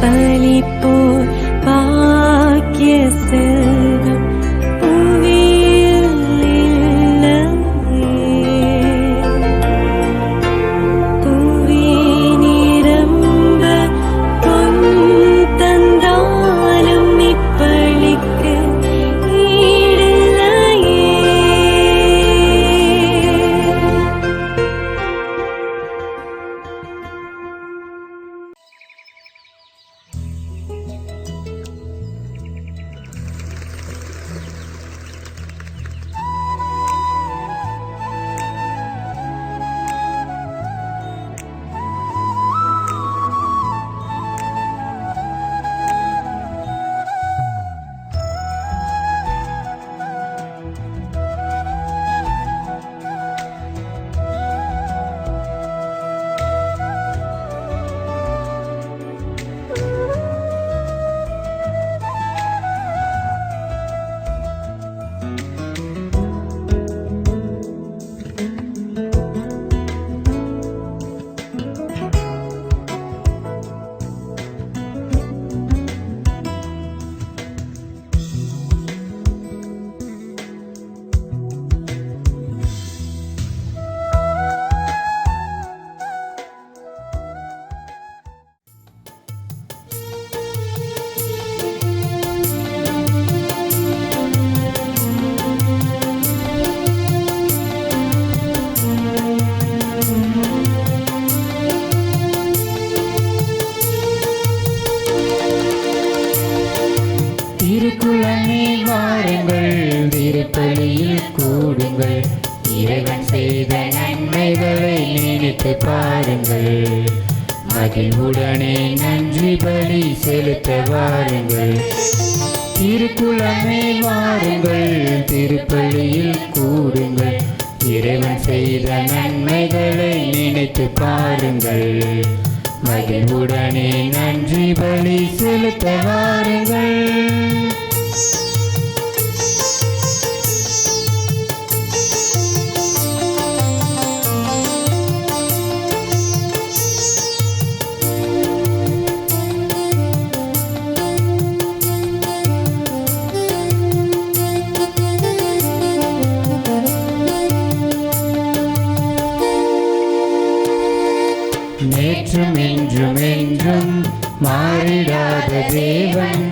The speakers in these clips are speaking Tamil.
பலிப்போர் பாக்கிய செல்வம் புவியில் இல்லையே. புவி நிரம்ப பொன் தந்தாலும் இப்பளிக்கு ஈடில்லையே. திருக்குலமே வாருங்கள், திருப்பலியில் கூடுங்கள், இறைவன் செய்த நன்மைகளை நினைத்து பாருங்கள். மகிழ்வுடனே நன்றி பலி செலுத்த வாருங்கள். திருக்குலமே வாருங்கள், திருப்பலியில் கூடுங்கள், இறைவன் செய்த நன்மைகளை நினைத்து பாருங்கள். மகிழ்வுடனே நன்றி பலி செலுத்த வாருங்கள். நேற்றும் என்றும் என்றும் மாறிடாத தேவன்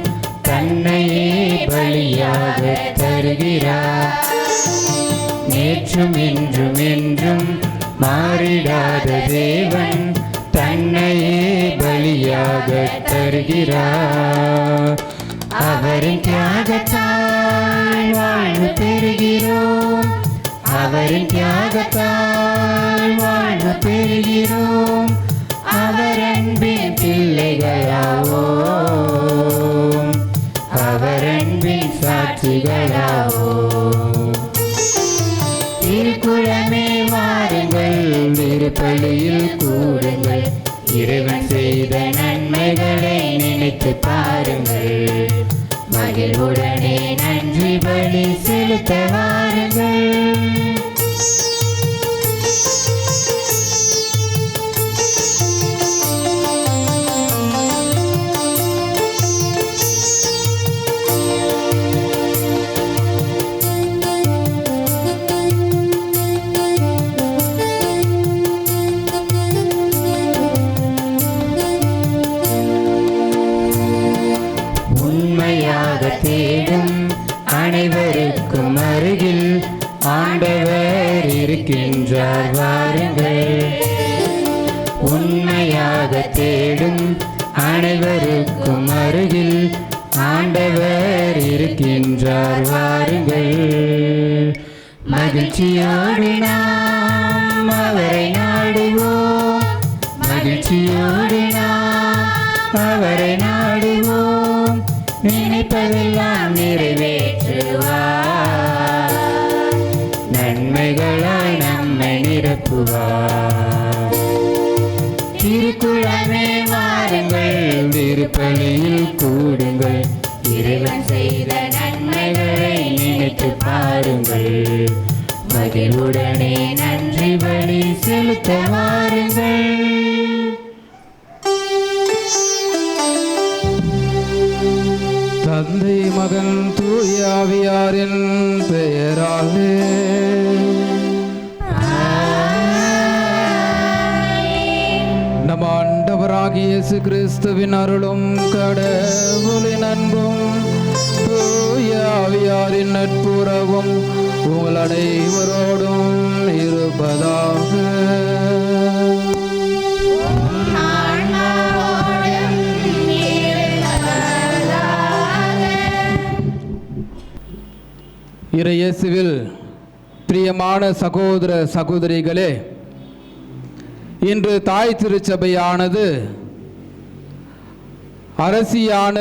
தன்னையே பலியாக தருகிறார். நேற்றும் என்றும் என்றும் மாறிடாத தேவன் தன்னையே பலியாக தருகிறார். அவரின் தியாகத்தால் வாழ்வு பெறுகிறோம், அவரின் தியாகத்தால் வாழ்வு பெறுகிறோம். அவர் அன்பின் பிள்ளைகளாவோம், அவர் அன்பின் சாட்சிகளாவோம். திருக்குலமே வாருங்கள், திருப்பலியில் கூடுங்கள், இறைவன் செய்த நன்மைகளை நினைத்து பாருங்கள். மகிழ்வுடனே நன்றி பலி செலுத்த வாருங்கள். உண்மையாக தேடும் அனைவருக்கும் அருகில் ஆண்டவர் இருக்கின்றார் வாருங்கள். உண்மையாக தேடும் அனைவருக்கும் அருகில் ஆண்டவர் இருக்கின்றார் வாருங்கள். மகிழ்ச்சியோடு நாம் அவரை நாடுவோம், மகிழ்ச்சியோடு நாம் அவரை நாடுவோம். நினைப்பதெல்லாம் நிறைவேற்றுவார், நன்மைகளால் நம்மை நிரப்புவார். திருக்குலமே வாருங்கள், திருப்பலியில் கூடுங்கள், இறைவன் செய்த நன்மைகளை நினைத்து பாருங்கள். மகிழ்வுடனே நன்றி பலி செலுத்த வாருங்கள். தந்தை மகன் தூய ஆவியாரின் பெயராலே நம் ஆண்டவராகிய இயேசு கிறிஸ்துவின் அருளும் கடவுளின் அன்பும் தூய ஆவியாரின் நட்புறவும் உங்கள் அனைவரோடும் இருப்பதாக. இயேசுவில் பிரியமான சகோதர சகோதரிகளே, இன்று தாய் திருச்சபையானது அரசியான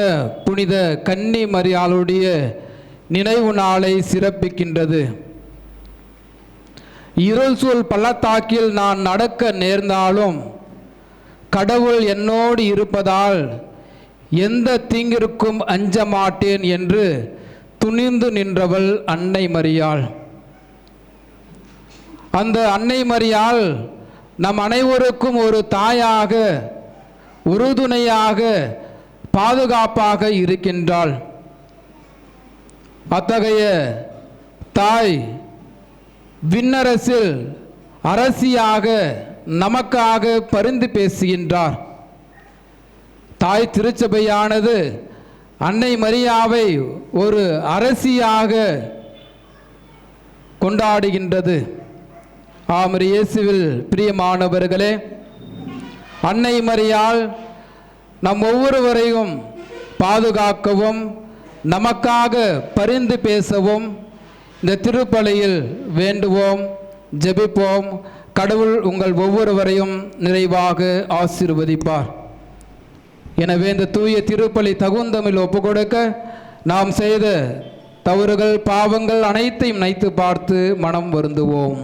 புனித கன்னி மரியாளுடைய நினைவு நாளை சிறப்பிக்கின்றது. இருள் சூழ் பள்ளத்தாக்கில் நான் நடக்க நேர்ந்தாலும் கடவுள் என்னோடு இருப்பதால் எந்த தீங்கிற்கும் அஞ்ச மாட்டேன் என்று துணிந்து நின்றவள் அன்னை மரியாள். அந்த அன்னை மரியாள் நம் அனைவருக்கும் ஒரு தாயாக, உறுதுணையாக, பாதுகாப்பாக இருக்கின்றாள். அத்தகைய தாய் விண்ணரசில் அரசியாக நமக்காக பரிந்து பேசுகின்றார். தாய் திருச்சபையானது அன்னை மரியாவை ஒரு அரசியாக கொண்டாடுகின்றது. ஆம், இயேசுவில் பிரியமானவர்களே, அன்னை மரியாள் நம் ஒவ்வொருவரையும் பாதுகாக்கவும் நமக்காக பரிந்து பேசவும் இந்த திருப்பலியில் வேண்டுவோம், ஜெபிப்போம். கடவுள் உங்கள் ஒவ்வொருவரையும் நிறைவாக ஆசீர்வதிப்பார். எனவே இந்த தூய திருப்பலி தகுந்தமிழ் ஒப்புக்கொடுக்க நாம் செய்த தவறுகள், பாவங்கள் அனைத்தையும் நினைத்து பார்த்து மனம் வருந்துவோம்.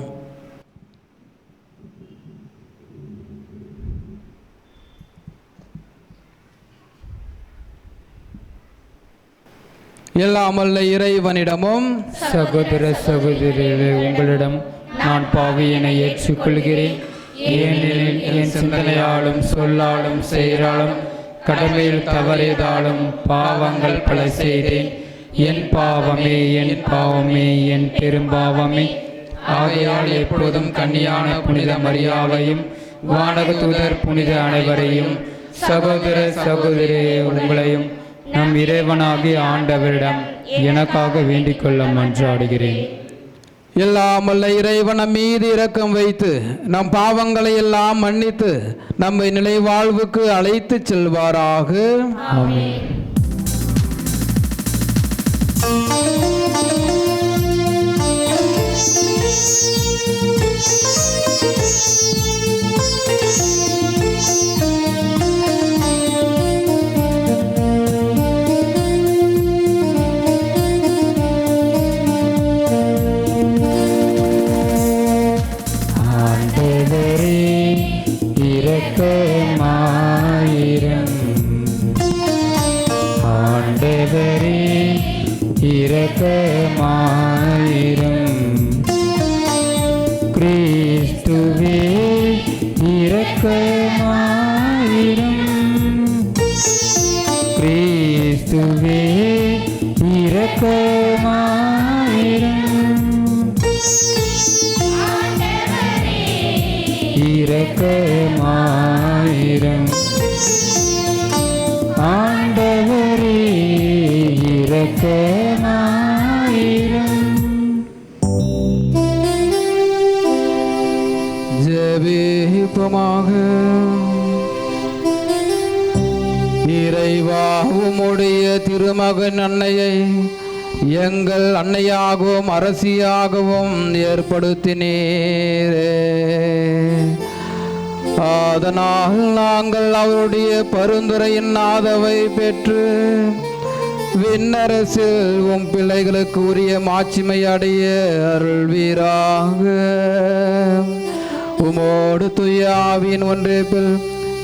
எல்லாம் வல்ல இறைவனிடமும் சகோதர சகோதரிகளே, உங்களிடம் நான் பாவியினை ஏற்றுக்கொள்கிறேன். ஏனெனில் என் சிந்தனையாலும் சொல்லாலும் செயலாலும் கடமையில் தவறியதாலும் பாவங்கள் பல செய்தேன். என் பாவமே, என் பாவமே, என் பெரும்பாவமே. ஆகையால் எப்போதும் கன்னியான புனித மரியாவையும் வானக தூதர் புனித அனைவரையும், சகோதர சகோதரி உங்களையும் நம் இறைவனாகிய ஆண்டவரிடம் எனக்காக வேண்டிக் கொள்ள மன்றாடுகிறேன். எல்லாம் வல்ல இறைவன் நம் மீது இரக்கம் வைத்து நம் பாவங்களை எல்லாம் மன்னித்து நம்மை நிலை வாழ்வுக்கு அழைத்து செல்வாராக. ஆமென். ஆண்டவரே இரக்கமாயிரும். கிறிஸ்துவே இரக்கமாயிரும். கிறிஸ்துவே இரக்கமாயிரும். இரக்கமாயிரும். ஆண்டவரே இரக்கமாயிரும். ஜெபிப்போமாக. இறைவா, உம்முடைய திருமகன் அன்னையை எங்கள் அன்னையாகவும் அரசியாகவும் ஏற்படுத்தினீரே. அதனால் நாங்கள் அவருடைய பரிந்துரையின் ஆதரவை பெற்று விண்ணரசில் உம் பிள்ளைகளுக்கு உரிய மாட்சிமை அடைய அருள்வீராக. உமோடு தூய ஆவியின் ஒன்றிப்பில்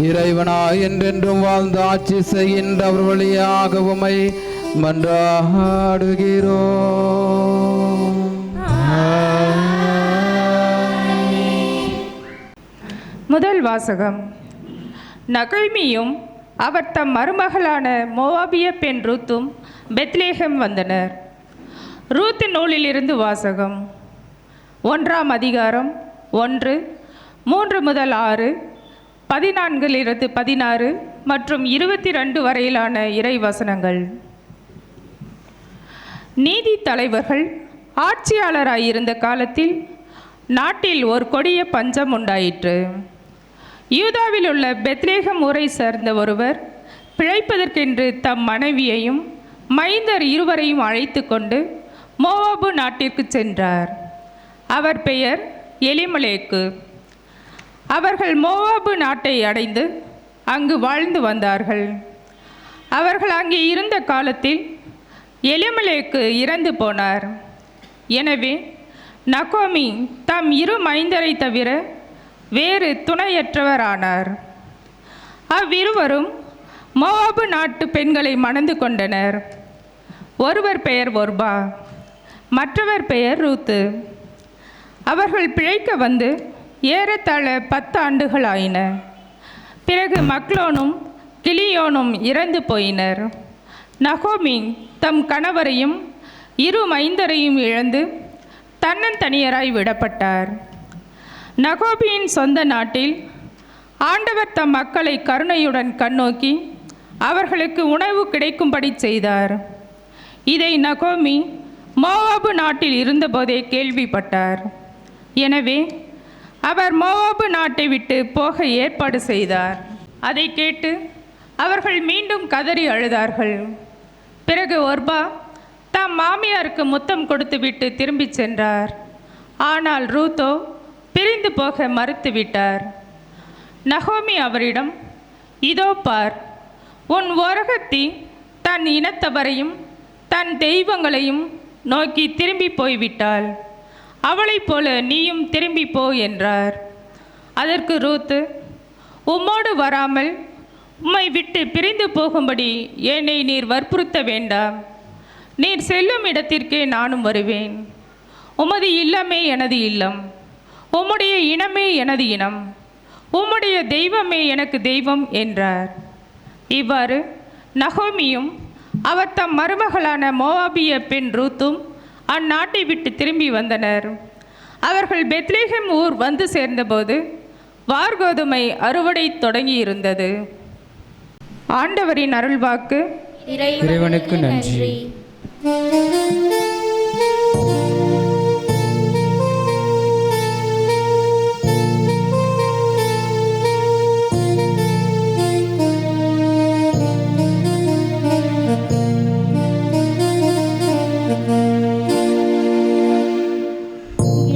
இறைவனாய் என்றென்றும் வாழ்ந்து ஆட்சி செய்கின்ற அவர் வழியாக உம்மை மன்றாடுகிறோம். முதல் வாசகம். நகழ்மியும் அவர் தம் மருமகளான மோவாபிய பெண் ரூத்தும் பெத்லேஹம் வந்தனர். ரூத்து நூலிலிருந்து வாசகம். 1ஆம் அதிகாரம் 1, 3 முதல் 6, 14 16 மற்றும் 22 வரையிலான இறை வசனங்கள். நீதி தலைவர்கள் ஆட்சியாளராயிருந்த காலத்தில் நாட்டில் ஒரு கொடிய பஞ்சம் உண்டாயிற்று. யூதாவில் உள்ள பெத்லேஹம் ஊரை சேர்ந்த ஒருவர் பிழைப்பதற்கென்று தம் மனைவியையும் மைந்தர் இருவரையும் அழைத்து கொண்டு மோவாபு நாட்டிற்கு சென்றார். அவர் பெயர் எலிமலேக்கு. அவர்கள் மோவாபு நாட்டை அடைந்து அங்கு வாழ்ந்து வந்தார்கள். அவர்கள் அங்கே இருந்த காலத்தில் எலிமலேக்கு இறந்து போனார். எனவே நகோமி தம் 2 மைந்தரை தவிர வேறு துணையற்றவரானார். அவ்விருவரும் மோவாபு நாட்டு பெண்களை மணந்து கொண்டனர். ஒருவர் பெயர் ஒர்பா, மற்றவர் பெயர் ரூத்து. அவர்கள் பிழைக்க வந்து ஏறத்தாழ 10 ஆண்டுகள் ஆயின. பிறகு மக்லோனும் கிளியோனும் இறந்து போயினர். நகோமி தம் கணவரையும் 2 மைந்தரையும் இழந்து தன்னந்தனியராய் விடப்பட்டார். நகோமியின் சொந்த நாட்டில் ஆண்டவர் தம் மக்களை கருணையுடன் கண்ணோக்கி அவர்களுக்கு உணவு கிடைக்கும்படி செய்தார். இதை நகோமி மோவாபு நாட்டில் இருந்தபோதே கேள்விப்பட்டார். எனவே அவர் மோவாபு நாட்டை விட்டு போக ஏற்பாடு செய்தார். அதை கேட்டு அவர்கள் மீண்டும் கதறி அழுதார்கள். பிறகு ஒர்பா தம் மாமியாருக்கு முத்தம் கொடுத்துவிட்டு திரும்பி சென்றார். ஆனால் ரூத்தோ பிரிந்து போக மறுத்துவிட்டார். நகோமி அவரிடம், இதோ பார், உன் ஒரகத்தி தன் இனத்தவரையும் தன் தெய்வங்களையும் நோக்கி திரும்பி போய்விட்டாள். அவளைப் போல நீயும் திரும்பி போ என்றார். அதற்கு ரூத்து, உம்மோடு வராமல் உம்மை விட்டு பிரிந்து போகும்படி என்னை நீர் வற்புறுத்த வேண்டாம். நீர் செல்லும் இடத்திற்கே நானும் வருவேன். உமது இல்லமே எனது இல்லம், உம்முடைய இனமே எனது இனம், உம்முடைய தெய்வமே எனக்கு தெய்வம் என்றார். இவ்வாறு நகோமியும் அவர் தம் மருமகளான மோவாபிய பெண் ரூத்தும் அந்நாட்டை விட்டு திரும்பி வந்தனர். அவர்கள் பெத்லேஹம் ஊர் வந்து சேர்ந்தபோது வார்கோதுமை அறுவடை தொடங்கியிருந்தது. ஆண்டவரின் அருள்வாக்கு. இறைவனுக்கு நன்றி.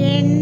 என்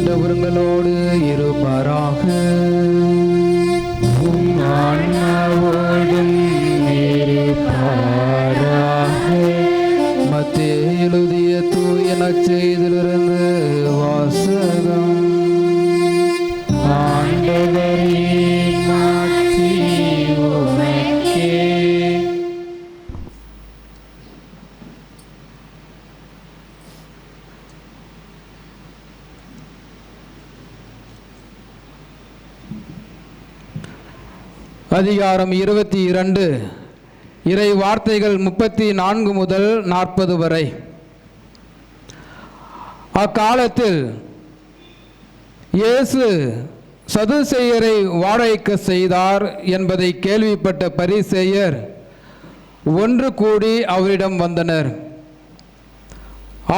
ஆண்டவர்களோடு இருப்பாராக. ஆன்மாவோடும் இருப்பாராக. மத்தேயு எழுதிய தூய நற்செய்தியிலிருந்து வாசகம். ஆண்டவரே மாட்சி உமக்கே. அதிகாரம் 22 இறை வார்த்தைகள் 34 முதல் 40 வரை. அக்காலத்தில் இயேசு சதுசேயரை வாழவைக்க செய்தார் என்பதை கேள்விப்பட்ட பரிசேயர் ஒன்று கூடி அவரிடம் வந்தனர்.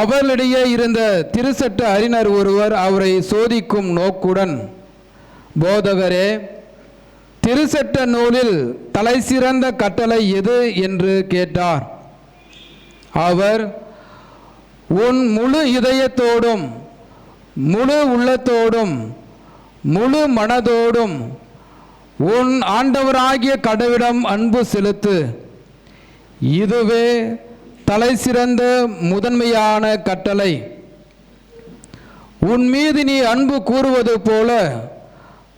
அவர்களிடையே இருந்த திருச்சட்ட அறிஞர் ஒருவர் அவரை சோதிக்கும் நோக்குடன், போதகரே, திருச்சட்ட நூலில் தலைசிறந்த கட்டளை எது என்று கேட்டார். அவர், உன் முழு இதயத்தோடும் முழு உள்ளத்தோடும் முழு மனதோடும் உன் ஆண்டவராகிய கடவுளிடம் அன்பு செலுத்து, இதுவே தலைசிறந்த முதன்மையான கட்டளை. உன் மீது நீ அன்பு கூறுவது போல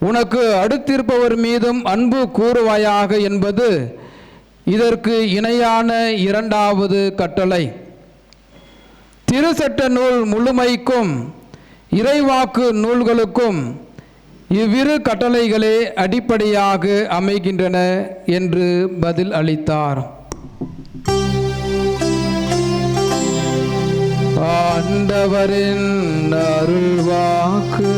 உனக்கு அடுத்திருப்பவர் மீதும் அன்பு கூறுவாயாக என்பது இதற்கு இணையான இரண்டாவது கட்டளை. திருச்சட்ட நூல் முழுமைக்கும் இறைவாக்கு நூல்களுக்கும் இவ்விரு கட்டளைகளே அடிப்படையாக அமைகின்றன என்று பதில் அளித்தார். ஆண்டவரின் அருள்வாக்கு.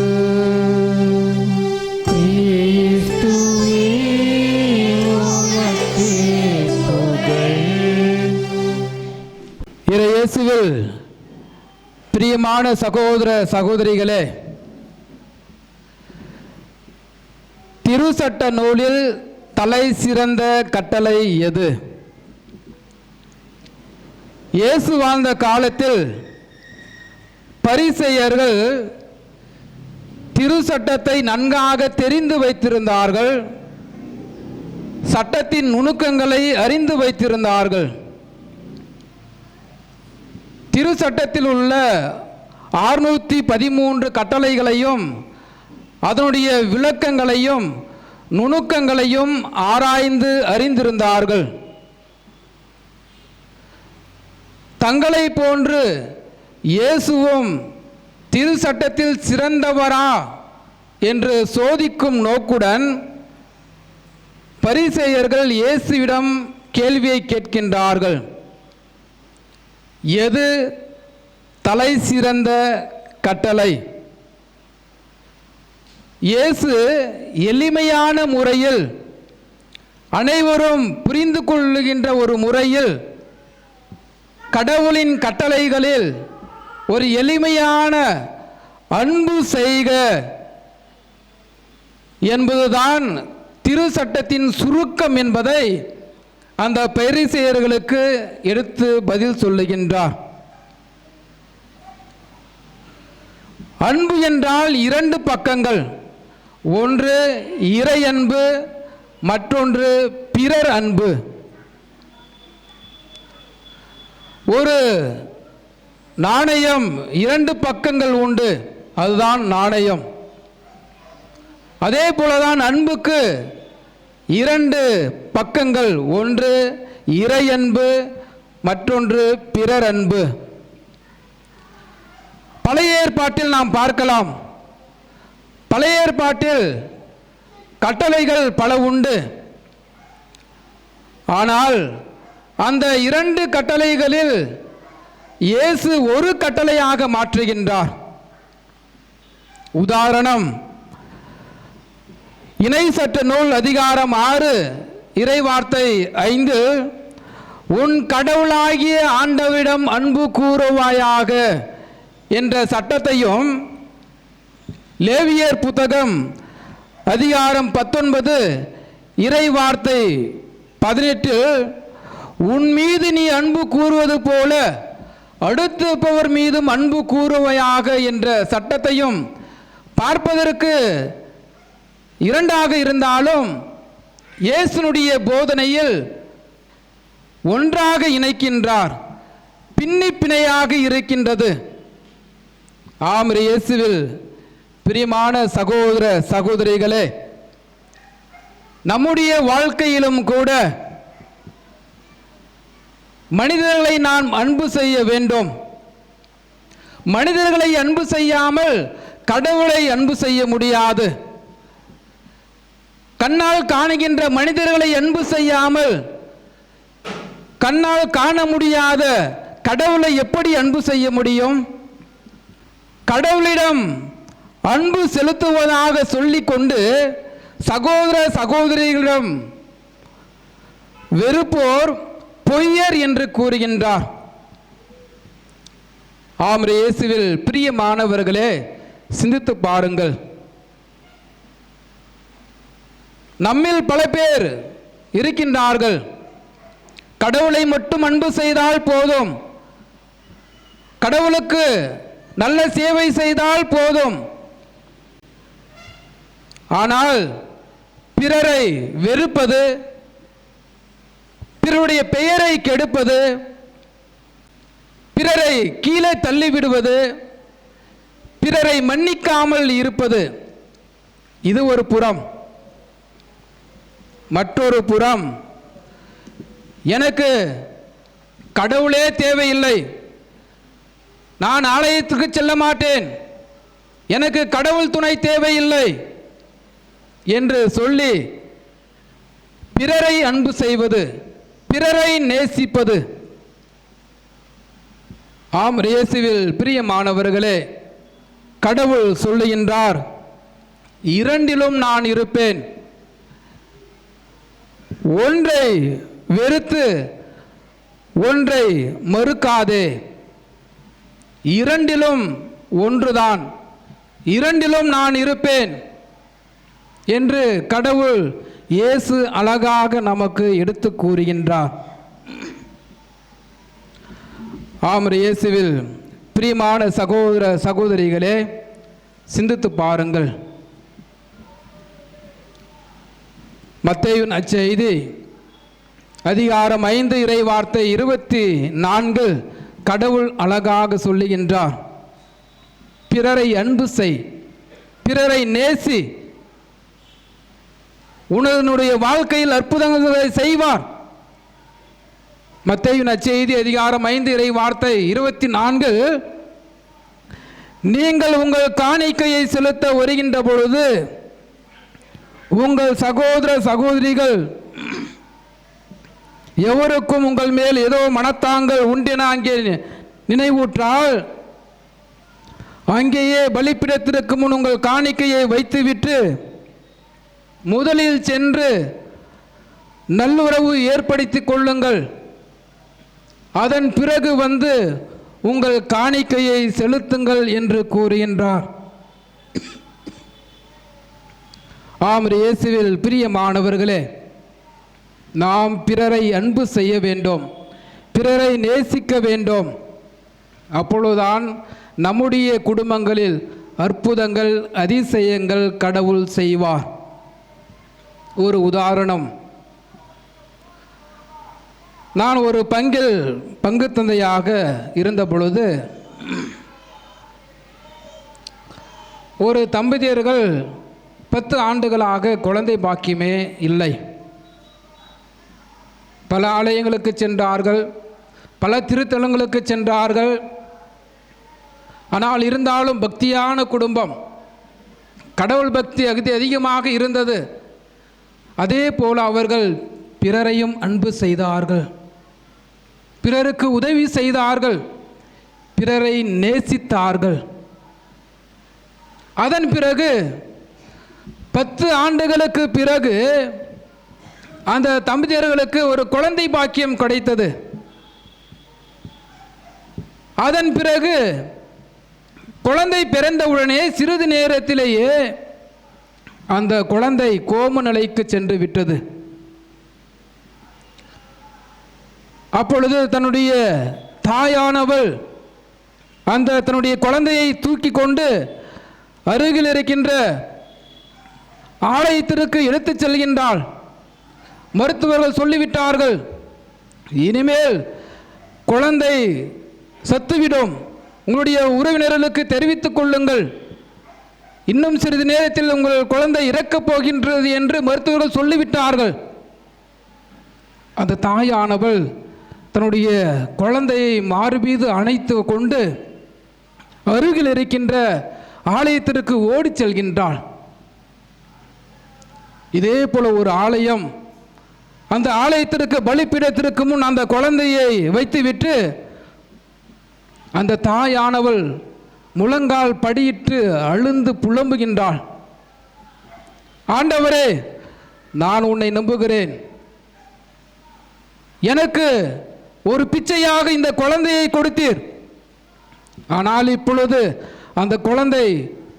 இயேசுவில் பிரியமான சகோதர சகோதரிகளே, திருச்சட்ட நூலில் தலை சிறந்த கட்டளை எது? இயேசு வாழ்ந்த காலத்தில் பரிசேயர்கள் திருச்சட்டத்தை நன்காக தெரிந்து வைத்திருந்தார்கள், சட்டத்தின் நுணுக்கங்களை அறிந்து வைத்திருந்தார்கள். திருச்சட்டத்தில் உள்ள 613 கட்டளைகளையும் அதனுடைய விளக்கங்களையும் நுணுக்கங்களையும் ஆராய்ந்து அறிந்திருந்தார்கள். தங்களை போன்று இயேசுவும் திருச்சட்டத்தில் சிறந்தவரா என்று சோதிக்கும் நோக்குடன் பரிசேயர்கள் இயேசுவிடம் கேள்வியை கேட்கின்றார்கள். எது தலை சிறந்த கட்டளை? இயேசு எளிமையான முறையில், அனைவரும் புரிந்து கொள்ளுகின்ற ஒரு முறையில், கடவுளின் கட்டளைகளில் ஒரு எளிமையான அன்பு செய்க என்பதுதான் திருச்சட்டத்தின் சுருக்கம் என்பதை அந்த பரிசேயர்களுக்கு எடுத்து பதில் சொல்லுகின்றார். அன்பு என்றால் 2 பக்கங்கள், ஒன்று இறை அன்பு, மற்றொன்று பிறர் அன்பு. ஒரு நாணயம் 2 பக்கங்கள் உண்டு, அதுதான் நாணயம். அதே போலதான் அன்புக்கு 2 பக்கங்கள், ஒன்று இறை அன்பு, மற்றொன்று பிறர் அன்பு. பழைய ஏற்பாட்டில் நாம் பார்க்கலாம், பழைய ஏற்பாட்டில் கட்டளைகள் பல உண்டு. ஆனால் அந்த 2 கட்டளைகளில் இயேசு ஒரு கட்டளையாக மாற்றுகின்றார். உதாரணம், இணைச்சட்ட நூல் அதிகாரம் 6 இறைவார்த்தை 5, உன் கடவுளாகிய ஆண்டவரிடம் அன்பு கூறுவாயாக என்ற சட்டத்தையும், லேவியர் புத்தகம் அதிகாரம் 19 இறைவார்த்தை 18, உன் மீது நீ அன்பு கூறுவது போல அடுத்திருப்பவர் மீதும் அன்பு கூறுவாயாக என்ற சட்டத்தையும் பார்ப்பதற்கு இரண்டாக இருந்தாலும் இயேசுனுடைய போதனையில் ஒன்றாக இணைக்கின்றார், பின்னி பிணையாக இருக்கின்றது. ஆம், இயேசுவில் பிரியமான சகோதர சகோதரிகளே, நம்முடைய வாழ்க்கையிலும் கூட மனிதர்களை நாம் அன்பு செய்ய வேண்டும். மனிதர்களை அன்பு செய்யாமல் கடவுளை அன்பு செய்ய முடியாது. கண்ணால் காணுகின்ற மனிதர்களை அன்பு செய்யாமல் கண்ணால் காண முடியாத கடவுளை எப்படி அன்பு செய்ய முடியும்? கடவுளிடம் அன்பு செலுத்துவதாக சொல்லிக்கொண்டு சகோதர சகோதரிகளிடம் வெறுப்போர் பொய்யர் என்று கூறுகின்றார். ஆம், இயேசுவில் பிரியமானவர்களே, சிந்தித்து பாருங்கள். நம்மில் பல பேர் இருக்கின்றார்கள், கடவுளை மட்டும் அன்பு செய்தால் போதும், கடவுளுக்கு நல்ல சேவை செய்தால் போதும், ஆனால் பிறரை வெறுப்பது, பிறருடைய பெயரை கெடுப்பது, பிறரை கீழே தள்ளிவிடுவது, பிறரை மன்னிக்காமல் இருப்பது, இது ஒரு புறம். மற்றொரு புறம், எனக்கு கடவுளே தேவையில்லை, நான் ஆலயத்துக்கு செல்ல மாட்டேன், எனக்கு கடவுள் துணை தேவையில்லை என்று சொல்லி பிறரை அன்பு செய்வது, பிறரை நேசிப்பது. ஆம், இயேசுவில் பிரியமானவர்களே, கடவுள் சொல்லுகின்றார், இரண்டிலும் நான் இருப்பேன். ஒன்றை வெறுத்து ஒன்றை மறுக்காதே, இரண்டிலும் ஒன்றுதான், இரண்டிலும் நான் இருப்பேன் என்று கடவுள் இயேசு அழகாக நமக்கு எடுத்து கூறுகின்றார். ஆம், இயேசுவில் பிரியமான சகோதர சகோதரிகளே, சிந்தித்து பாருங்கள். மத்தேயுவின் நற்செய்தி அதிகாரம் 5 இறை வார்த்தை 24 கடவுள் அழகாக சொல்லுகின்றார், பிறரை அன்பு செய், பிறரை நேசி, உன்னுடைய வாழ்க்கையில் அற்புதங்களை செய்வார். மத்தேயுவின் நற்செய்தி அதிகாரம் 5 இறை வார்த்தை 24, நீங்கள் உங்கள் காணிக்கையை செலுத்த வருகின்ற பொழுது உங்கள் சகோதர சகோதரிகள் எவருக்கும் உங்கள் மேல் ஏதோ மனத்தாங்கள் உண்டென அங்கே நினைவூற்றால், அங்கேயே பலிப்பிடத்திற்கு முன் உங்கள் காணிக்கையை வைத்துவிட்டு முதலில் சென்று நல்லுறவு ஏற்படுத்திக் கொள்ளுங்கள், அதன் பிறகு வந்து உங்கள் காணிக்கையை செலுத்துங்கள் என்று கூறுகின்றார். ஆம், இயேசுவில் பிரியமானவர்களே, நாம் பிறரை அன்பு செய்ய வேண்டும், பிறரை நேசிக்க வேண்டும். அப்பொழுதுதான் நம்முடைய குடும்பங்களில் அற்புதங்கள் அதிசயங்கள் கடவுள் செய்வார். ஒரு உதாரணம், நான் ஒரு பங்கில் பங்கு தந்தையாக இருந்த பொழுது ஒரு தம்பதியர்கள் 10 ஆண்டுகளாக குழந்தை பாக்கியமே இல்லை. பல ஆலயங்களுக்கு சென்றார்கள், பல திருத்தலங்களுக்கு சென்றார்கள். ஆனால் இருந்தாலும் பக்தியான குடும்பம், கடவுள் பக்தி அதிகமாக இருந்தது. அதே போல் அவர்கள் பிறரையும் அன்பு செய்தார்கள், பிறருக்கு உதவி செய்தார்கள், பிறரை நேசித்தார்கள். அதன் பிறகு 10 ஆண்டுகளுக்கு பிறகு அந்த தம்பதியர்களுக்கு ஒரு குழந்தை பாக்கியம் கிடைத்தது. அதன் பிறகு குழந்தை பிறந்தவுடனே சிறிது நேரத்திலேயே அந்த குழந்தை கோம நிலைக்கு சென்று விட்டது. அப்பொழுது தன்னுடைய தாயானவள் அந்த தன்னுடைய குழந்தையை தூக்கி கொண்டு அருகில் இருக்கின்ற ஆலயத்திற்கு எடுத்துச் செல்கின்றாள். மருத்துவர்கள் சொல்லிவிட்டார்கள், இனிமேல் குழந்தை சத்துவிடும், உங்களுடைய உறவினர்களுக்கு தெரிவித்துக் கொள்ளுங்கள், இன்னும் சிறிது நேரத்தில் உங்கள் குழந்தை இறக்கப் போகின்றது என்று மருத்துவர்கள் சொல்லிவிட்டார்கள். அந்த தாயானவள் தன்னுடைய குழந்தையை மார்பீது அணைத்து கொண்டு அருகில் இருக்கின்ற ஆலயத்திற்கு ஓடிச் செல்கின்றாள். இதே போல ஒரு ஆலயம், அந்த ஆலயத்திற்கு பலிபீடத்திற்கு முன் அந்த குழந்தையை வைத்துவிட்டு அந்த தாயானவள் முழங்கால் படியிட்டு அழுந்து புலம்புகின்றாள். ஆண்டவரே, நான் உன்னை நம்புகிறேன், எனக்கு ஒரு பிச்சையாக இந்த குழந்தையை கொடுத்தீர், ஆனால் இப்பொழுது அந்த குழந்தை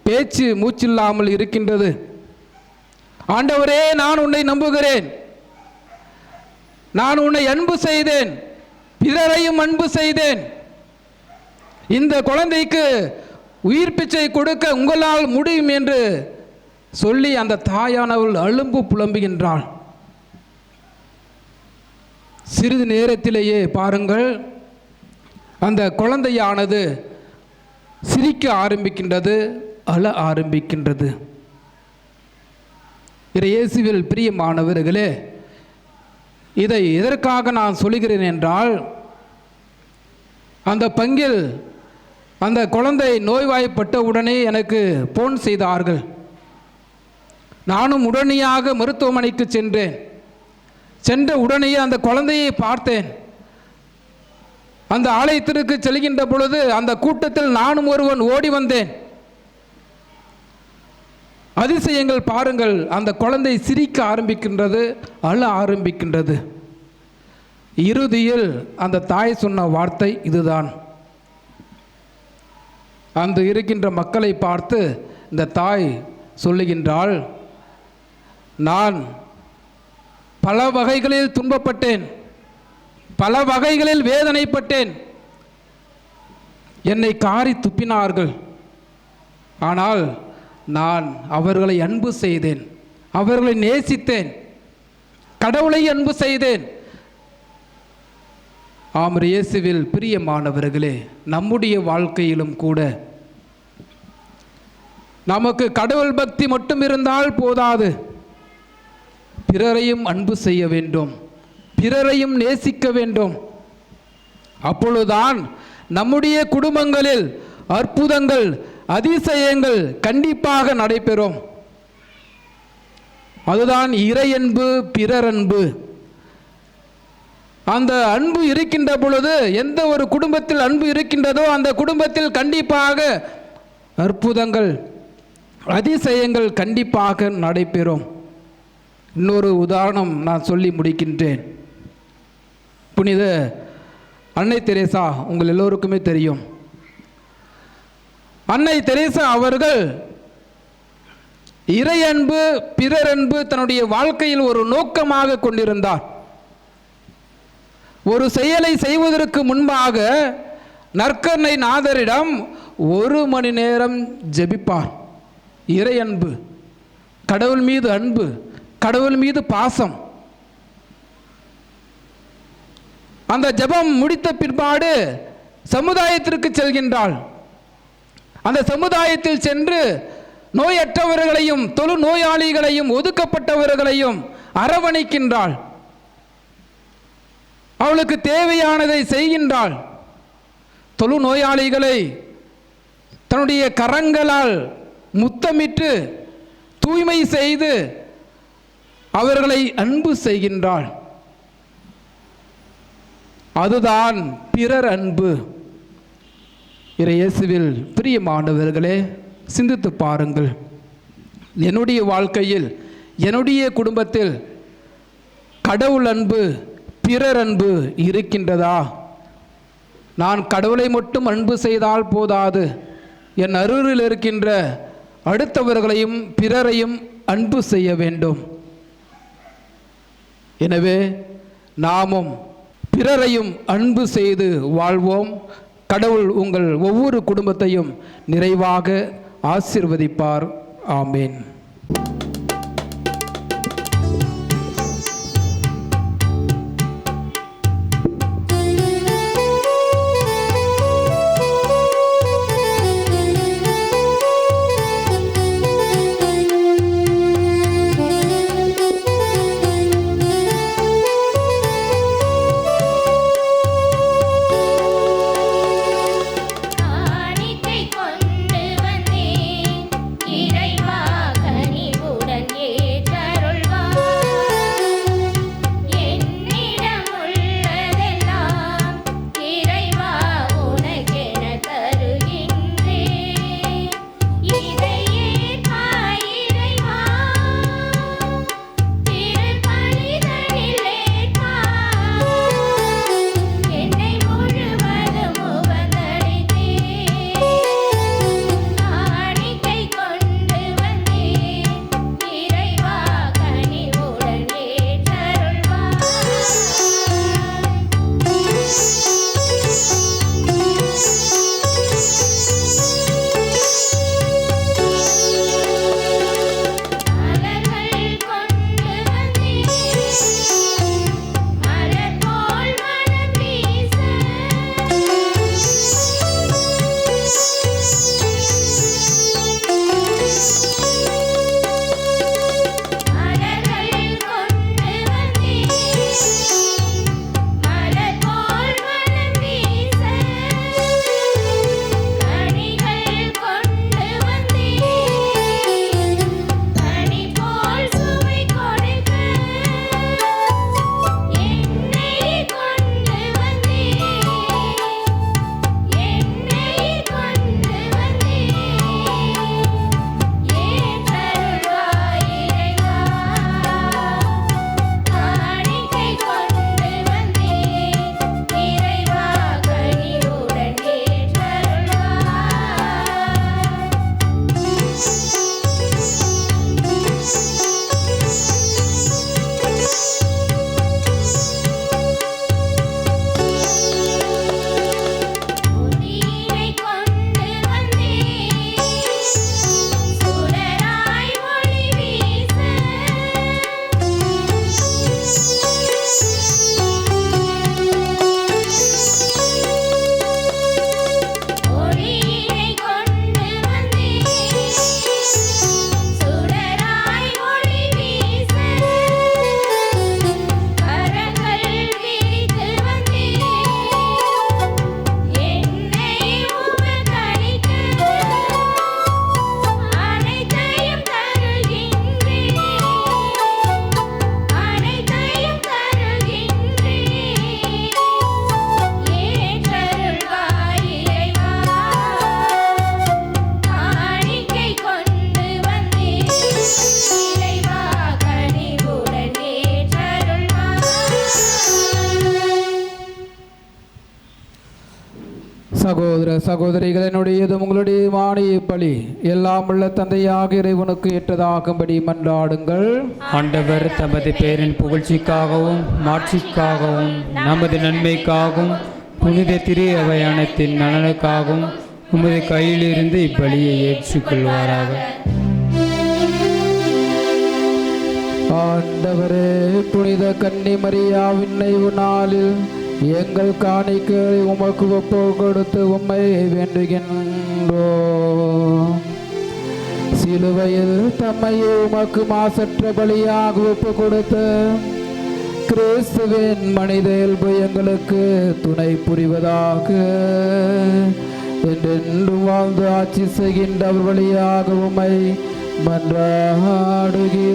பேச்சு மூச்சில்லாமல் இருக்கின்றது. ஆண்டவரே, நான் உன்னை நம்புகிறேன், நான் உன்னை அன்பு செய்தேன், பிறரையும் அன்பு செய்தேன், இந்த குழந்தைக்கு உயிர் பிச்சை கொடுக்க உங்களால் முடியும் என்று சொல்லி அந்த தாயானவள் அழும்பு புலம்புகின்றாள். சிறிது நேரத்திலேயே பாருங்கள், அந்த குழந்தையானது சிரிக்க ஆரம்பிக்கின்றது, அழ ஆரம்பிக்கின்றது. இயேசுவில் பிரியமானவர்களே, இதை எதற்காக நான் சொல்கிறேன் என்றால், அந்த பங்கில் அந்த குழந்தை நோய்வாய்ப்பட்ட உடனே எனக்கு போன் செய்தார்கள். நானும் உடனடியாக மருத்துவமனைக்கு சென்றேன். சென்ற உடனேயே அந்த குழந்தையை பார்த்தேன். அந்த ஆலயத்திற்கு செல்கின்ற பொழுது அந்த கூட்டத்தில் நானும் ஒருவன் ஓடி வந்தேன். அதிசயங்கள் பாருங்கள், அந்த குழந்தை சிரிக்க ஆரம்பிக்கின்றது, அழ ஆரம்பிக்கின்றது. இறுதியில் அந்த தாய் சொன்ன வார்த்தை இதுதான். அந்த இருக்கின்ற மக்களை பார்த்து இந்த தாய் சொல்லுகின்றாள், நான் பல வகைகளில் துன்பப்பட்டேன், பல வகைகளில் வேதனைப்பட்டேன், என்னை காரி துப்பினார்கள், ஆனால் நான் அவர்களை அன்பு செய்தேன், அவர்களை நேசித்தேன், கடவுளை அன்பு செய்தேன். ஆம், இயேசுவில் பிரியமானவர்களே, நம்முடைய வாழ்க்கையிலும் கூட நமக்கு கடவுள் பக்தி மட்டும் இருந்தால் போதாது, பிறரையும் அன்பு செய்ய வேண்டும், பிறரையும் நேசிக்க வேண்டும். அப்பொழுதுதான் நம்முடைய குடும்பங்களில் அற்புதங்கள், அதிசயங்கள் கண்டிப்பாக நடைபெறும். அதுதான் இறையன்பு, பிறரன்பு. அந்த அன்பு இருக்கின்ற பொழுது, எந்த ஒரு குடும்பத்தில் அன்பு இருக்கின்றதோ அந்த குடும்பத்தில் கண்டிப்பாக அற்புதங்கள், அதிசயங்கள் கண்டிப்பாக நடைபெறும். இன்னொரு உதாரணம் நான் சொல்லி முடிக்கின்றேன். புனித அன்னை தெரேசா உங்கள் எல்லோருக்குமே தெரியும். அன்னை தெரேசா அவர்கள் இறையன்பு, பிறரன்பு தன்னுடைய வாழ்க்கையில் ஒரு நோக்கமாக கொண்டிருந்தார். ஒரு செயலை செய்வதற்கு முன்பாக நற்கருணை நாதரிடம் 1 மணி நேரம் ஜெபிப்பார். இறையன்பு, கடவுள் மீது அன்பு, கடவுள் மீது பாசம். அந்த ஜெபம் முடித்த பிற்பாடு சமுதாயத்திற்கு செல்கின்றாள். அந்த சமுதாயத்தில் சென்று நோயற்றவர்களையும், தொழு நோயாளிகளையும், ஒதுக்கப்பட்டவர்களையும் அரவணைக்கின்றாள். அவளுக்கு தேவையானதை செய்கின்றாள். தொழு நோயாளிகளை தன்னுடைய கரங்களால் முத்தமிட்டு தூய்மை செய்து அவர்களை அன்பு செய்கின்றாள். அதுதான் பிறர் அன்பு. இயேசுவில் பிரியமானவர்களே, சிந்தித்து பாருங்கள். என்னுடைய வாழ்க்கையில், என்னுடைய குடும்பத்தில் கடவுள் அன்பு, பிறர் அன்பு இருக்கின்றதா? நான் கடவுளை மட்டும் அன்பு செய்தால் போதாது, என் அருகில் இருக்கின்ற அடுத்தவர்களையும் பிறரையும் அன்பு செய்ய வேண்டும். எனவே நாமும் பிறரையும் அன்பு செய்து வாழ்வோம். கடவுள் உங்கள் ஒவ்வொரு குடும்பத்தையும் நிறைவாக ஆசீர்வதிப்பார். ஆமீன். சகோதர சகோதரிகள், என்னுடையது உங்களுடைய மானிய பலி எல்லாம் உள்ள தந்தையாக இறைவனுக்கு ஏற்றதாகும்படி மன்றாடுங்கள். ஆண்டவர் தமது பேரின் புகழ்ச்சிக்காகவும் மாட்சிக்காகவும் நமது நன்மைக்காகவும் புனித திரு அவையானத்தின் நலனுக்காகவும் உமது கையிலிருந்து இப்பலியை ஏற்றுக்கொள்வாராக. ஆண்டவரே, புனித கன்னி மரியாவின் நினைவு நாளில் எங்கள் காணிக்கையை உமக்கு ஒப்பு கொடுத்து உம்மை வேண்டுகின்றோம். சிலுவையில் தம்மையே உமக்கு மாசற்ற பலியாக ஒப்பு கொடுத்து கிறிஸ்துவின் மனித இயல்பு எங்களுக்கு துணை புரிவதாக என்றென்றும் வாழ்ந்து ஆட்சி செய்கின்றவர் வழியாக உம்மை மன்றாடுகிறோம்.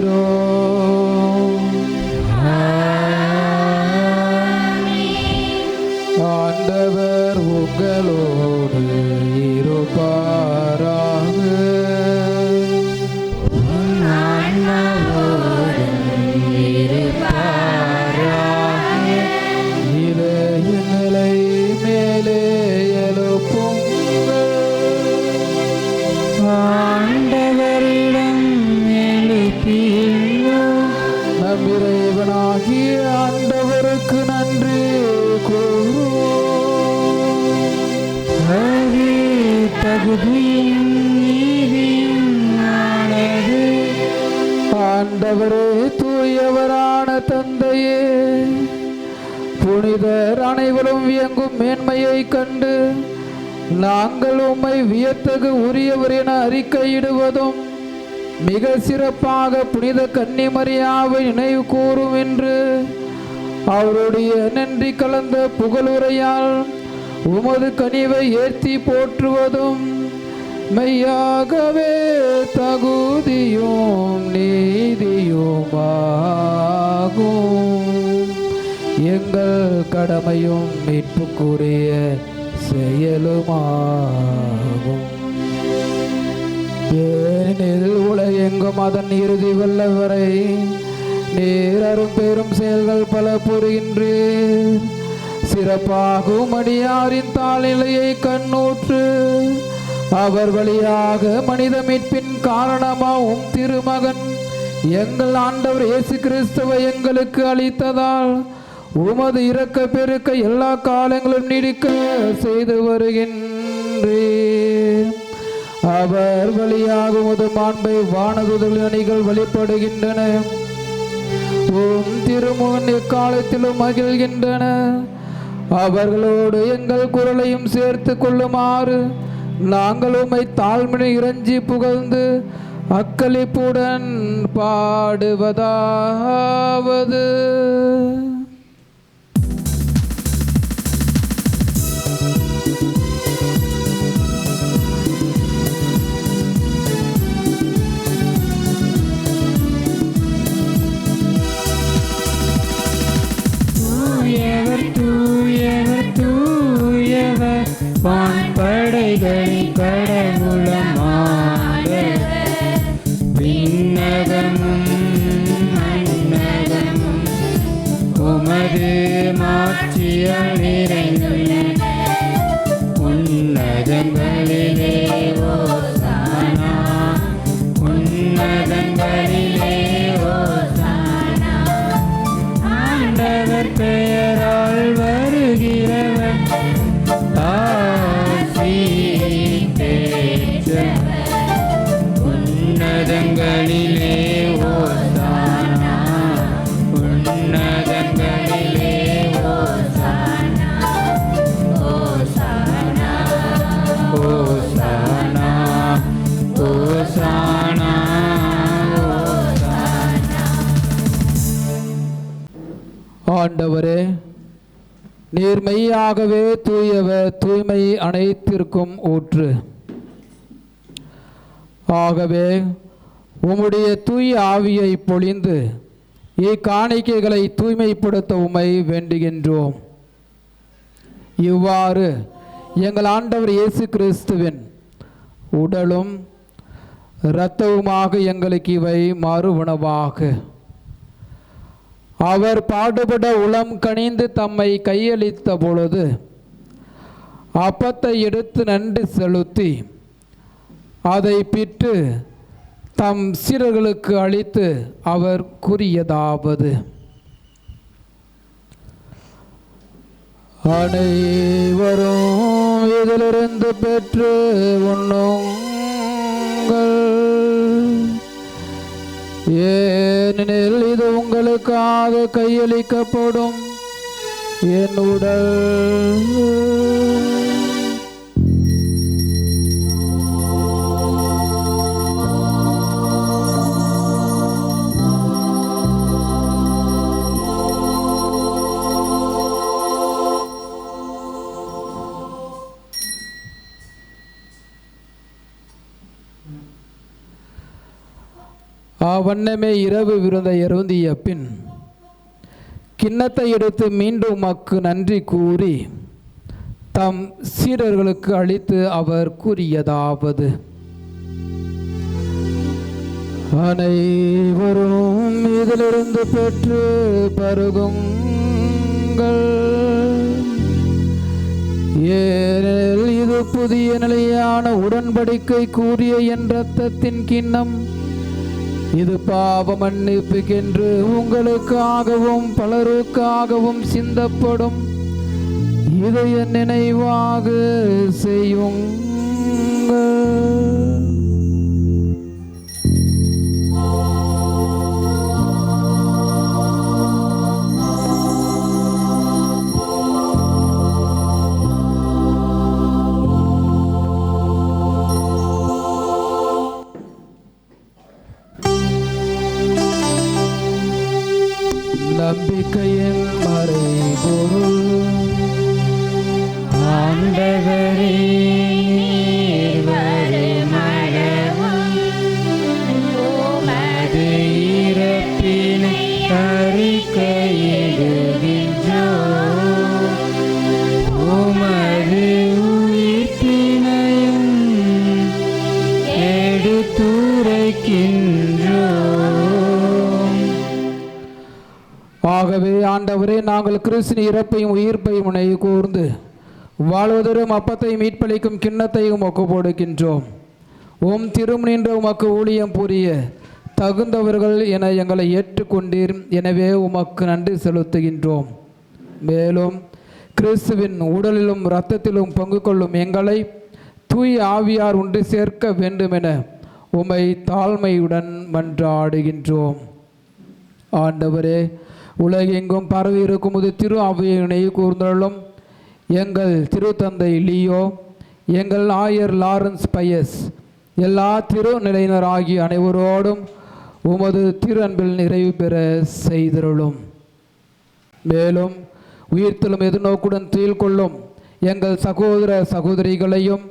ஆண்டவர் உங்களோடு இருப்பாராக. இலைகளை மேலே எழுப்புங்கள். ஆண்டவரிடம் எழுப்பியுள்ளோம். நம் இறைவனாகிய ஆண்டவருக்கு நன்றி கூறுவோம். தகுதியும் நீதி தந்தையே, புனிதர் அனைவரும் வியங்கும் மேன்மையை கண்டு நாங்கள் உம்மை வியத்தகு உரியவர் என அறிக்கையிடுவதும் மிக சிறப்பாக புனித கன்னிமரியாவை நினைவு கூறும் என்று அவருடைய நன்றி கலந்த புகழுரையால் உமது கனிவை ஏற்றி போற்றுவதும் மெய்யாகவே தகுதியும் நீதியுமாகும். எங்கள் கடமையும் மீட்புக்குரிய செயலுமாகும். ஏனெனில் உலகெங்கும் அதன் இறுதி வல்லவரை நீர் அரும் பெரும் செயல்கள் பல புரிகின்றீர். சிறப்பாகும் அடியாரின் தாழ்நிலையை கண்ணூற்று அவர் வழியாக மனித மீட்பின் காரணமாகவும் திருமகன் எங்கள் ஆண்டவர் இயேசு கிறிஸ்துவை எங்களுக்கு அளித்ததால் உமது இரக்க பெருக்க எல்லா காலங்களும் நீடிக்க செய்து வருகின்றீர். அவர் வழியாக உமது மாண்பை வானதூதர்களின் அணிகள் வழிபடுகின்றன. திருமுகன் எக்காலத்திலும் மகிழ்கின்றன. அவர்களோடு எங்கள் குரலையும் சேர்த்து கொள்ளுமாறு நாங்கள் உம்மை தாழ்மையை இறைஞ்சி புகழ்ந்து அக்களிப்புடன் பாடுவதாவது. வான்படைகளின் கடவுளமான விண்ணகமும் மண்ணகமும் உமது மாட்சியால் நிறைந்துள்ளன. உன்னதங்களிலே ஓசானா, உன்னதங்களிலே ஓசானா. ஆண்டவர் பெயரால் வருகிறவர் உன்னதங்களிலே ஓசானா, உன்னதங்களிலே ஓசானா, ஓசானா, ஓசானா, ஓசானா, ஓசானா. ஆண்டவரே, நீர் மெய்யாகவே தூயவர், தூய்மை அனைத்திற்கும் ஊற்று. ஆகவே உம்முடைய தூய ஆவியை பொழிந்து இக்காணிக்கைகளை தூய்மைப்படுத்த உம்மை வேண்டுகின்றோம். இவ்வாறு எங்கள் ஆண்டவர் இயேசு கிறிஸ்துவின் உடலும் இரத்தவுமாக எங்களுக்கு இவை மறு உணவாக. அவர் பாடுபட உளம் கனிந்து தம்மை கையளித்த பொழுது அப்பத்தை எடுத்து நன்றி செலுத்தி அதை பிட்டு தம் சீடர்களுக்கு அளித்து அவர் கூறியதாவது: அனைவரும் இதிலிருந்து பெற்று உண்ணுங்கள், ஏனெனில் இது உங்களுக்காக கையளிக்கப்படும் என் உடல். வண்ணமே இரவு விருந்தை அருந்திய பின் கிண்ணத்தை எடுத்து மீண்டும் உமக்கு நன்றி கூறி தம் சீடர்களுக்கு அளித்து அவர் கூறியதாவது: அனைவரும் இதிலிருந்து பெற்று பருகுங்கள், ஏனெனில் இது புதிய நிலையான உடன்படிக்கை கூறிய என் இரத்தத்தின் கிண்ணம். இது பாவ மன்னிப்புக்கென்று உங்களுக்காகவும் பலருக்காகவும் சிந்தப்படும். இதை என் நினைவாக செய்யுங்கள். உரைக்கின்றோம். ஆகவே ஆண்டவரே, நாங்கள் கிறிஸ்துவின் இறப்பையும் உயிர்ப்பையும் நினைவு கூர்ந்து வாழ்வதரும் அப்பத்தை மீட்பளிக்கும் கிண்ணத்தையும் ஒப்பு கொடுக்கின்றோம். உம் திருமணின்ற உமக்கு ஊழியம் புரிய தகுந்தவர்கள் என எங்களை ஏற்றுக்கொண்டீர். எனவே உமக்கு நன்றி செலுத்துகின்றோம். மேலும் கிறிஸ்துவின் உடலிலும் இரத்தத்திலும் பங்கு கொள்ளும் எங்களை தூய் ஆவியார் ஒன்று சேர்க்க வேண்டுமென உம்மை தாழ்மையுடன் மன்றாடுகின்றோம். ஆண்டவரே, உலகெங்கும் பரவி இருக்கும் திரு ஆவியை நினைவு கூர்ந்தருளும். எங்கள் திருத்தந்தை லியோ, எங்கள் ஆயர் லாரன்ஸ் பயஸ், எல்லா திருநிலையினர் ஆகிய அனைவரோடும் உமது திரு அன்பில் நிறைவு பெற செய்தருளும். மேலும் உயிர்த்தலும் எதிர்நோக்குடன் துயில் கொள்ளும் எங்கள் சகோதர சகோதரிகளையும்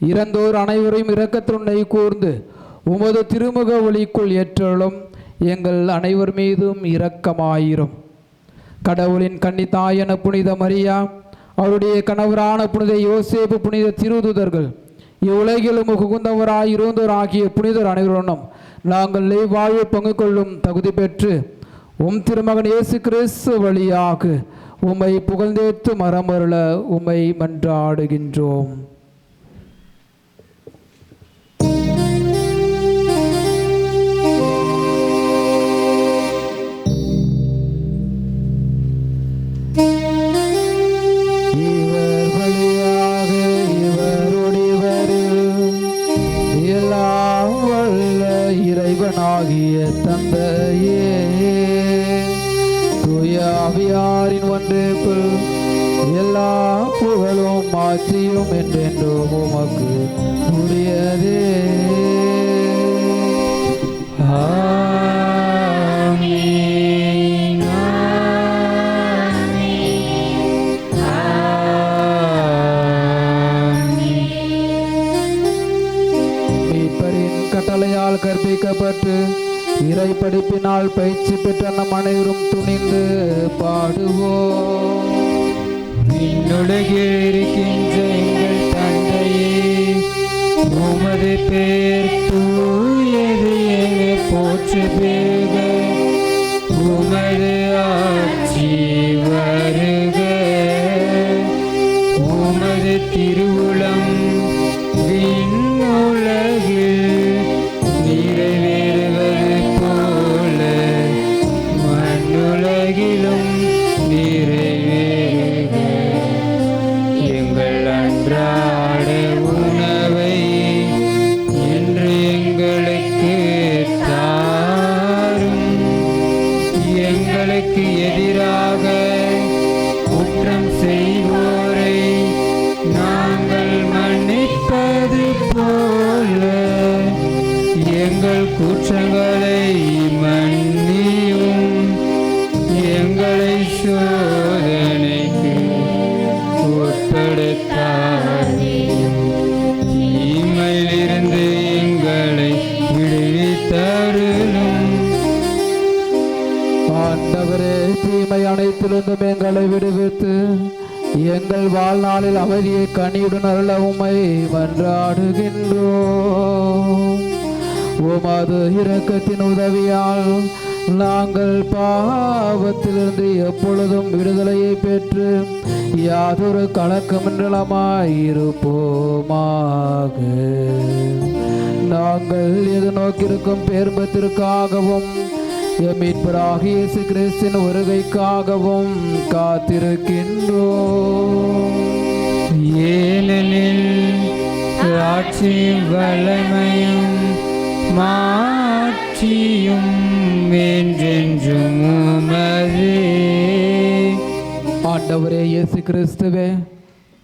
இறந்தோர் அனைவரையும் இரக்கத்துடன் நினைவு கூர்ந்து உமது திருமுக ஒளிக்குள் ஏற்றலும். எங்கள் அனைவர் மீதும் இரக்கமாயிரும். கடவுளின் கன்னித்தாயன புனித மரியா, அவருடைய கணவரான புனித யோசேப்பு, புனித திருதூதர்கள், இவ்வுலகிலும் உகுந்தவராய் இருந்தோர் ஆகிய புனிதர் அனைவருடனும் நாங்கள் வாழ்வு பங்கு கொள்ளும் தகுதி பெற்று உம் திருமகன் இயேசு கிறிஸ்து வழியாக உம்மை புகழ்ந்தேத்து மரமருள உம்மை மன்றாடுகின்றோம். இறைவனாகிய தந்தையே, தூய ஆவியாரின் ஒன்றுக்குள் எல்லா புகழும் மாற்றியும் என்றென்றும் உமக்கு உரியதே. கட்டளையால் கற்பிக்கப்பட்டு இறை படிப்பினால் பயிற்சி பெற்ற நம் அனைவரும் துணிந்து பாடுவோம். விண்ணுலகில் இருக்கின்ற எங்கள் தந்தையே, உமது பேர் தூயது என போற்று பெறுக. உமது ஆட்சி வருக. உமது திருவுளம் விண்ணுலகில் நிறைவேறுவது போல மண்ணுலகிலும் நிறைவேறுக. எங்கள் அன்றாட உணவை இன்று எங்களுக்கு தாரும். எங்களுக்கு எதிராக குற்றம் செய்வோரை நாங்கள் மன்னிப்பது போல எங்கள் குற்றங்களை மன்னியும். எங்களை சோதனைக்கு உட்படுத்தாதேயும். தீமையிலிருந்து எங்களை விடுவித்தருளும். ஆண்டவரே, தீமை அனைத்திலிருந்தும் எங்களை விடுவித்து எங்கள் வாழ்நாளில் அமைதியை கனியுடன் அருள உம்மை மன்றாடுகின்றோம். உமது இரக்கத்தின் உதவியால் நாங்கள் பாவத்திலிருந்து எப்பொழுதும் விடுதலையை பெற்று யாதொரு கலக்கமின்றலமாயிருப்போமாக. நாங்கள் எதிர்நோக்கியிருக்கும் பேர்பத்திற்காகவும் எம் மீட்பராகிய இயேசு கிறிஸ்துவின் வருகைக்காகவும் காத்திருக்கின்றோம். ஏனெனில் ஆட்சியும் வல்லமையும் மாட்சியும் என்றென்றும் உமதே. ஆண்டவரே இயேசு கிறிஸ்துவே,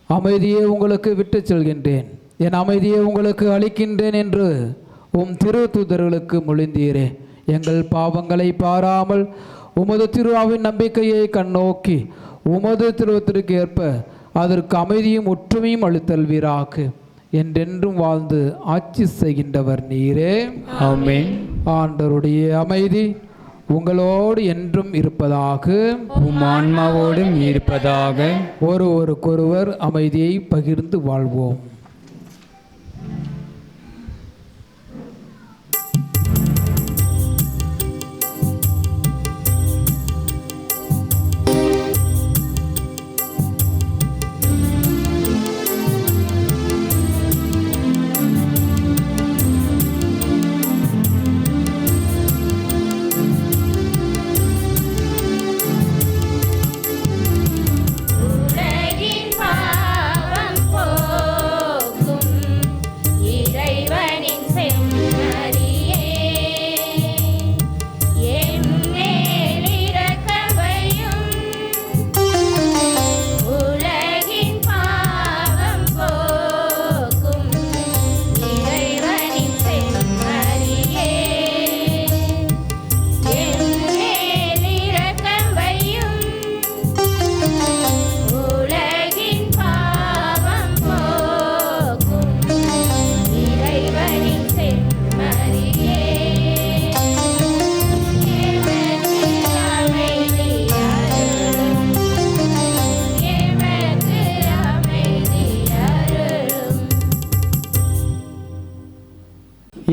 அமைதியை உங்களுக்கு விட்டுச் செல்கின்றேன், என் அமைதியை உங்களுக்கு அளிக்கின்றேன் என்று உம் திரு தூதர்களுக்கு மொழிந்தீரே. எங்கள் பாவங்களை பாராமல் உமது திருவாவின் நம்பிக்கையை கண்ணோக்கி உமது திருவத்திற்கு ஏற்ப அதற்கு அமைதியும் ஒற்றுமையும் அளித்தல்வீராக. என்றென்றும் வாழ்ந்து ஆட்சி செய்கின்றவர் நீரே. ஆமென். ஆண்டவருடைய அமைதி உங்களோடு என்றும் இருப்பதாக, உம் ஆன்மாவோடும் இருப்பதாக. ஒருவருக்கொருவர் அமைதியை பகிர்ந்து வாழ்வோம்.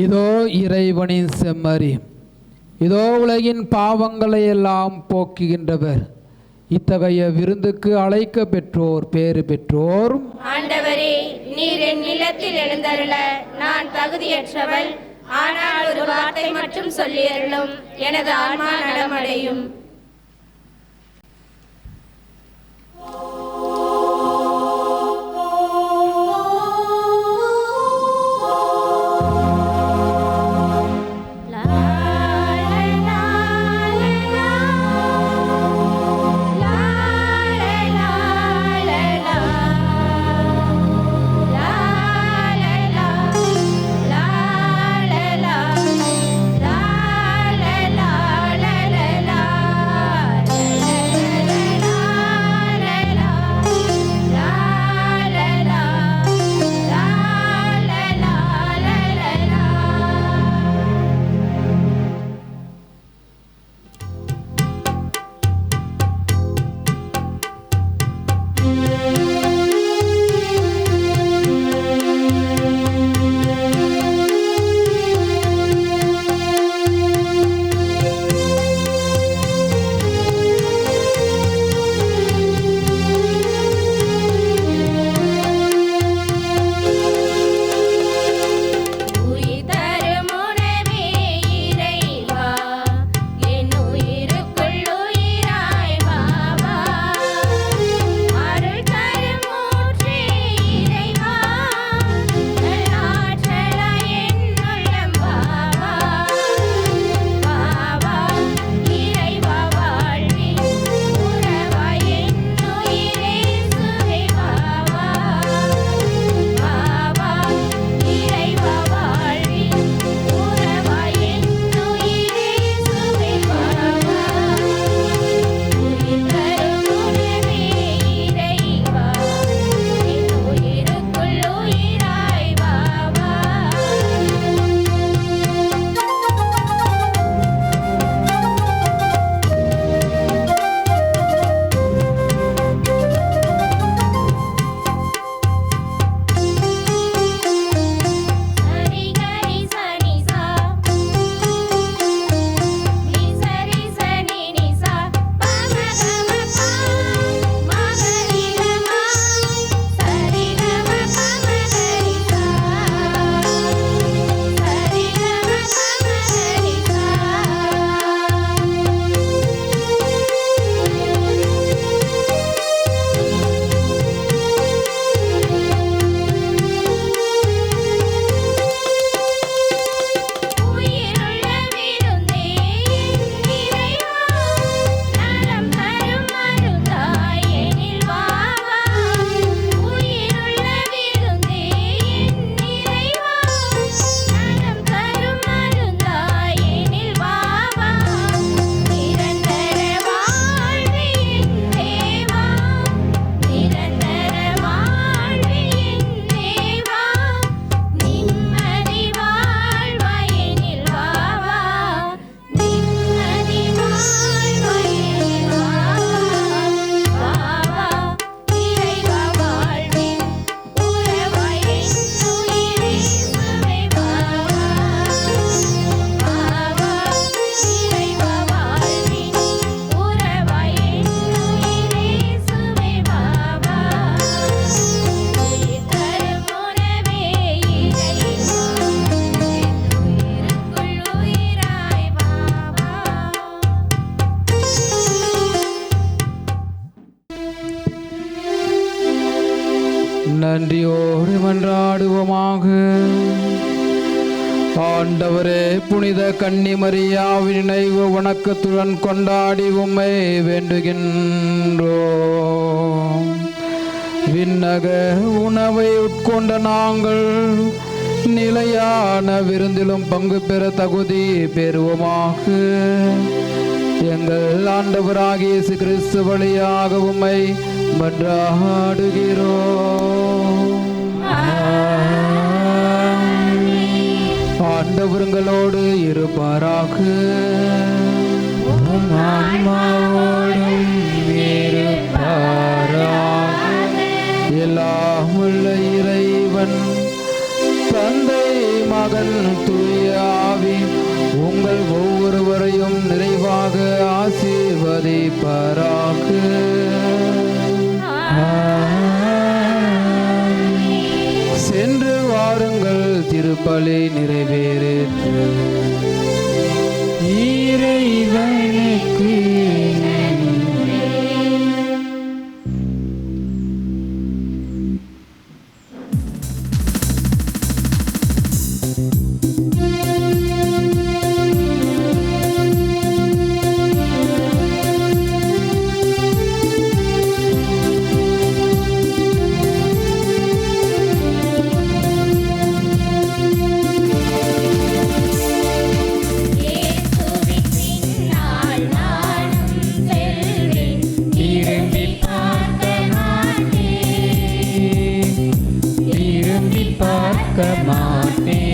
இதோ இறைவனின் செம்மறி, இதோ உலகின் பாவங்களை எல்லாம் போக்குகின்றவர். இத்தகைய விருந்துக்கு அழைக்க பெற்றோர் பேறு பெற்றோர். ஆண்டவரே, நீர் என் நிலத்தில் எழுந்தருள நான் தகுதியற்றவள். ஆனால் ஒரு வார்த்தை மட்டும் சொல்லியருளும், எனது ஆன்மா நலமடையும். நன்றியோடு மன்றாடுவோமாக. ஆண்டவரே, புனித கன்னிமரியாவின் நினைவு வணக்கத்துடன் கொண்டாடி உம்மை வேண்டுகின்றோம். விண்ணக உணவை உட்கொண்ட நாங்கள் நிலையான விருந்திலும் பங்கு பெற தகுதி பெறுவோமாக. எங்கள் ஆண்டவராகிய இயேசு கிறிஸ்து வழியாக உம்மை மன்றாடுகிறோம். ஆண்டவருங்களோடு இருப்பாராக. ஆன்மாவோடும் இருப்பாராக. எல்லாம் உள்ள இறைவன் தந்தை மகன் தூய ஆவி உங்கள் ஒவ்வொருவரையும் நிறைவாக ஆசீர்வதிப்பாராக. சென்று வாருங்கள், திருப்பலி நிறைவேறிற்று. இறைவனுக்கு பார்க்க மாட்டேன்.